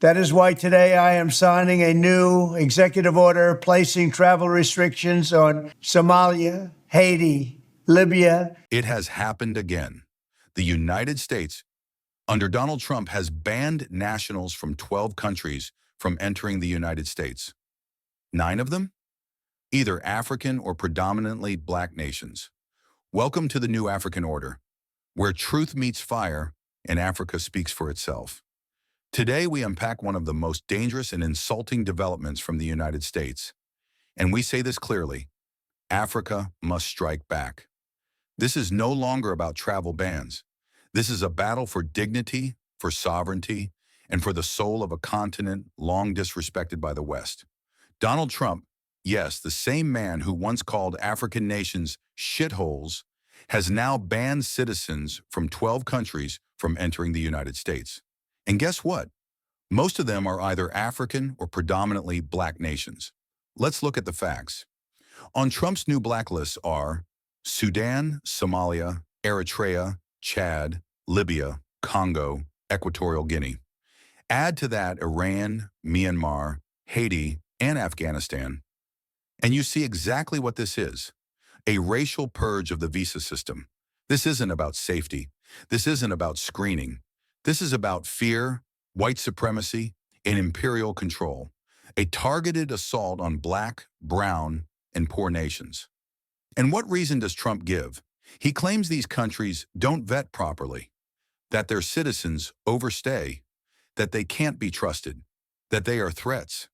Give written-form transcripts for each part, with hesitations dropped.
That is why today I am signing a new executive order placing travel restrictions on Somalia, Haiti, Libya. It has happened again. The United States, under Donald Trump, has banned nationals from 12 countries from entering the United States. 9 of them? Either African or predominantly black nations. Welcome to the new African order, where truth meets fire and Africa speaks for itself. Today, we unpack one of the most dangerous and insulting developments from the United States. And we say this clearly: Africa must strike back. This is no longer about travel bans. This is a battle for dignity, for sovereignty, and for the soul of a continent long disrespected by the West. Donald Trump, yes, the same man who once called African nations shitholes, has now banned citizens from 12 countries from entering the United States. And guess what? Most of them are either African or predominantly black nations. Let's look at the facts. On Trump's new blacklists are Sudan, Somalia, Eritrea, Chad, Libya, Congo, Equatorial Guinea. Add to that Iran, Myanmar, Haiti, and Afghanistan, and you see exactly what this is: a racial purge of the visa system. This isn't about safety. This isn't about screening. This is about fear, white supremacy, and imperial control. A targeted assault on black, brown, and poor nations. And what reason does Trump give? He claims these countries don't vet properly, that their citizens overstay, that they can't be trusted, that they are threats.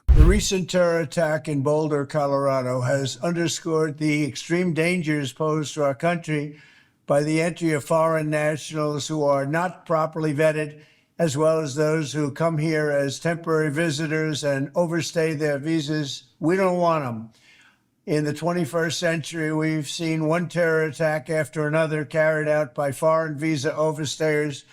The recent terror attack in Boulder, Colorado, has underscored the extreme dangers posed to our country by the entry of foreign nationals who are not properly vetted, as well as those who come here as temporary visitors and overstay their visas. We don't want them. In the 21st century, we've seen one terror attack after another carried out by foreign visa overstayers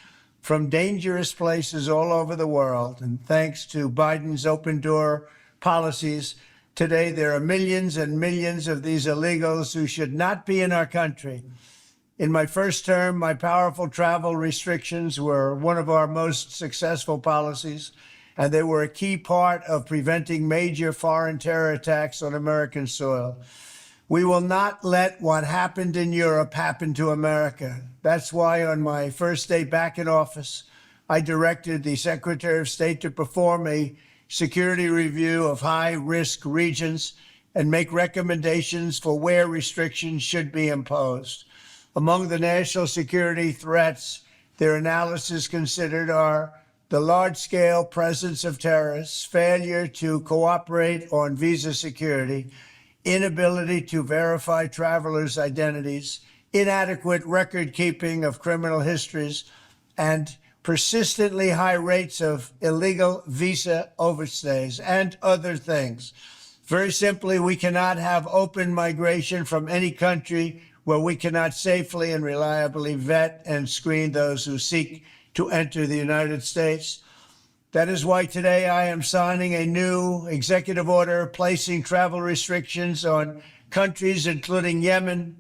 from dangerous places all over the world. And thanks to Biden's open door policies, today there are millions and millions of these illegals who should not be in our country. In my first term, my powerful travel restrictions were one of our most successful policies, and they were a key part of preventing major foreign terror attacks on American soil. We will not let what happened in Europe happen to America. That's why on my first day back in office, I directed the Secretary of State to perform a security review of high-risk regions and make recommendations for where restrictions should be imposed. Among the national security threats their analysis considered are the large-scale presence of terrorists, failure to cooperate on visa security, inability to verify travelers' identities, inadequate record-keeping of criminal histories, and persistently high rates of illegal visa overstays, and other things. Very simply, we cannot have open migration from any country where we cannot safely and reliably vet and screen those who seek to enter the United States. That is why today I am signing a new executive order placing travel restrictions on countries including Yemen,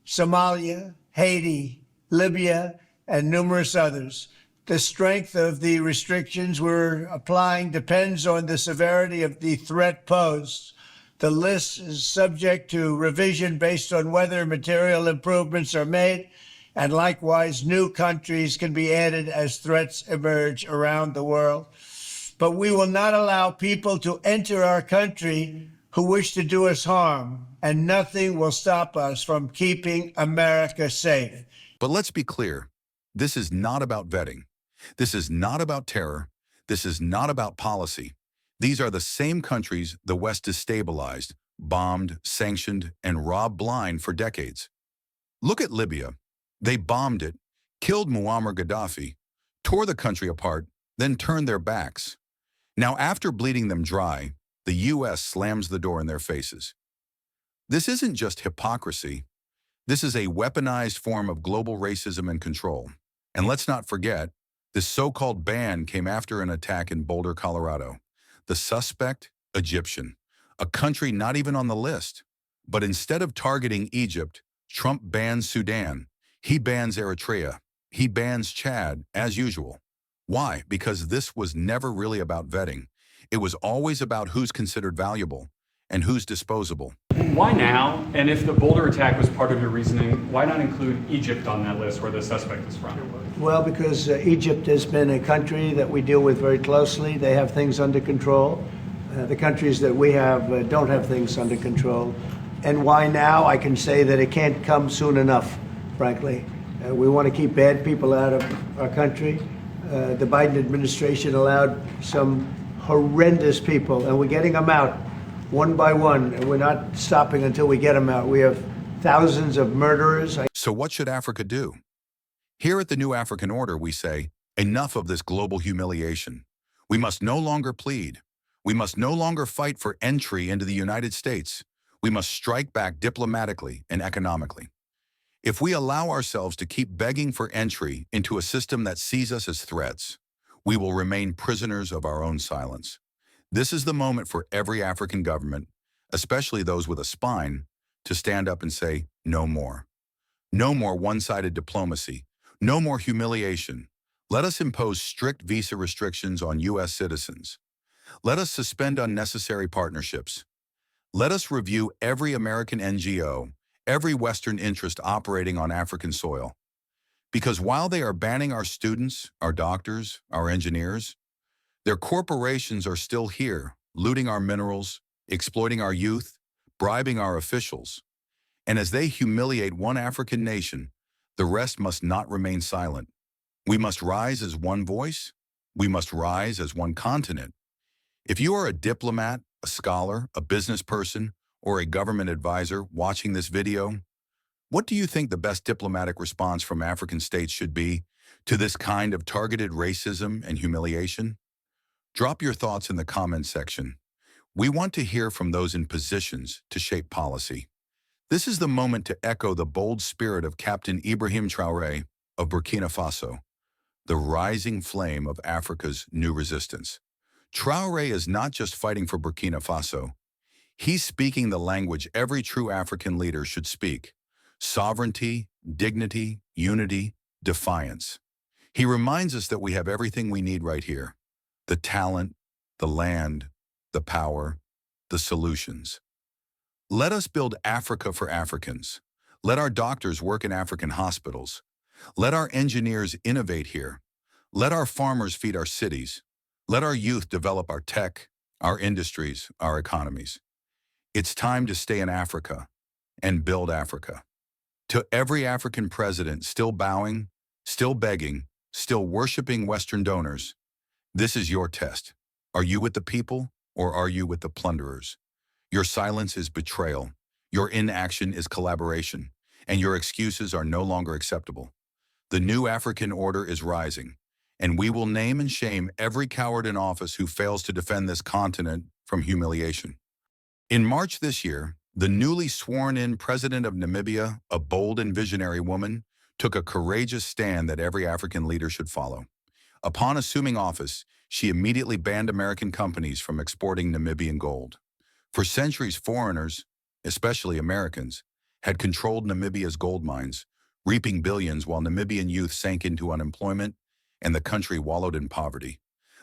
Somalia, Haiti, Libya, and numerous others. The strength of the restrictions we're applying depends on the severity of the threat posed. The list is subject to revision based on whether material improvements are made, and likewise new countries can be added as threats emerge around the world. But we will not allow people to enter our country who wish to do us harm, and nothing will stop us from keeping America safe. But let's be clear, this is not about vetting. This is not about terror. This is not about policy. These are the same countries the West destabilized, bombed, sanctioned, and robbed blind for decades. Look at Libya. They bombed it, killed Muammar Gaddafi, tore the country apart, then turned their backs. Now, after bleeding them dry, the U.S. slams the door in their faces. This isn't just hypocrisy. This is a weaponized form of global racism and control. And let's not forget, this so-called ban came after an attack in Boulder, Colorado. The suspect, Egyptian, a country not even on the list. But instead of targeting Egypt, Trump bans Sudan. He bans Eritrea. He bans Chad, as usual. Why? Because this was never really about vetting. It was always about who's considered valuable and who's disposable. Why now? And if the Boulder attack was part of your reasoning, why not include Egypt on that list where the suspect is from? Well, because Egypt has been a country that we deal with very closely. They have things under control. The countries that we have don't have things under control. And why now? I can say that it can't come soon enough, frankly. We want to keep bad people out of our country. The Biden administration allowed some horrendous people, and we're getting them out one by one, and we're not stopping until we get them out. We have thousands of murderers. So what should Africa do? Here at the New African Order, we say, enough of this global humiliation. We must no longer plead. We must no longer fight for entry into the United States. We must strike back diplomatically and economically. If we allow ourselves to keep begging for entry into a system that sees us as threats, we will remain prisoners of our own silence. This is the moment for every African government, especially those with a spine, to stand up and say, no more. No more one-sided diplomacy. No more humiliation. Let us impose strict visa restrictions on U.S. citizens. Let us suspend unnecessary partnerships. Let us review every American NGO, every Western interest operating on African soil. Because while they are banning our students, our doctors, our engineers, their corporations are still here, looting our minerals, exploiting our youth, bribing our officials. And as they humiliate one African nation, the rest must not remain silent. We must rise as one voice. We must rise as one continent. If you are a diplomat, a scholar, a business person, or a government advisor watching this video, what do you think the best diplomatic response from African states should be to this kind of targeted racism and humiliation? Drop your thoughts in the comments section. We want to hear from those in positions to shape policy. This is the moment to echo the bold spirit of Captain Ibrahim Traoré of Burkina Faso, the rising flame of Africa's new resistance. Traoré is not just fighting for Burkina Faso. He's speaking the language every true African leader should speak: sovereignty, dignity, unity, defiance. He reminds us that we have everything we need right here: the talent, the land, the power, the solutions. Let us build Africa for Africans. Let our doctors work in African hospitals. Let our engineers innovate here. Let our farmers feed our cities. Let our youth develop our tech, our industries, our economies. It's time to stay in Africa and build Africa. To every African president still bowing, still begging, still worshiping Western donors, this is your test. Are you with the people or are you with the plunderers? Your silence is betrayal. Your inaction is collaboration. And your excuses are no longer acceptable. The new African order is rising, and we will name and shame every coward in office who fails to defend this continent from humiliation. In March this year, the newly sworn-in president of Namibia, a bold and visionary woman, took a courageous stand that every African leader should follow. Upon assuming office, she immediately banned American companies from exporting Namibian gold. For centuries, foreigners, especially Americans, had controlled Namibia's gold mines, reaping billions while Namibian youth sank into unemployment and the country wallowed in poverty.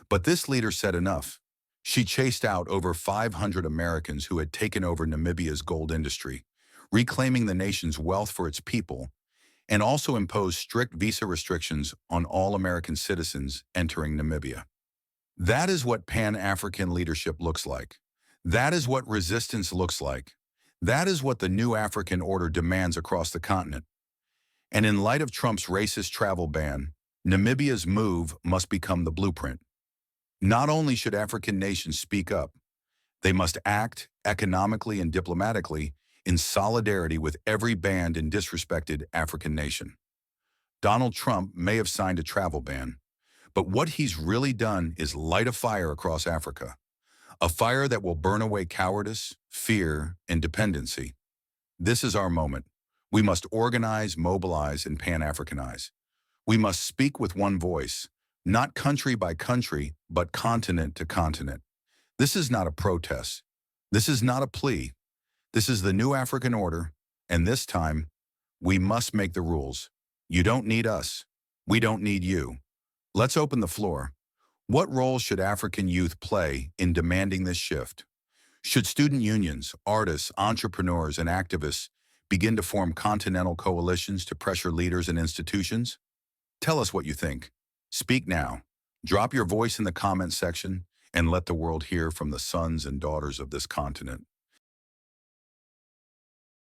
But this leader said enough. She chased out over 500 Americans who had taken over Namibia's gold industry, reclaiming the nation's wealth for its people, and also imposed strict visa restrictions on all American citizens entering Namibia. That is what Pan-African leadership looks like. That is what resistance looks like. That is what the new African order demands across the continent. And in light of Trump's racist travel ban, Namibia's move must become the blueprint. Not only should African nations speak up, they must act economically and diplomatically in solidarity with every banned and disrespected African nation. Donald Trump may have signed a travel ban, but what he's really done is light a fire across Africa, a fire that will burn away cowardice, fear, and dependency. This is our moment. We must organize, mobilize, and Pan-Africanize. We must speak with one voice, not country by country, but continent to continent. This is not a protest. This is not a plea. This is the new African order, and this time, we must make the rules. You don't need us. We don't need you. Let's open the floor. What role should African youth play in demanding this shift? Should student unions, artists, entrepreneurs, and activists begin to form continental coalitions to pressure leaders and institutions? Tell us what you think. Speak now. Drop your voice in the comment section and let the world hear from the sons and daughters of this continent.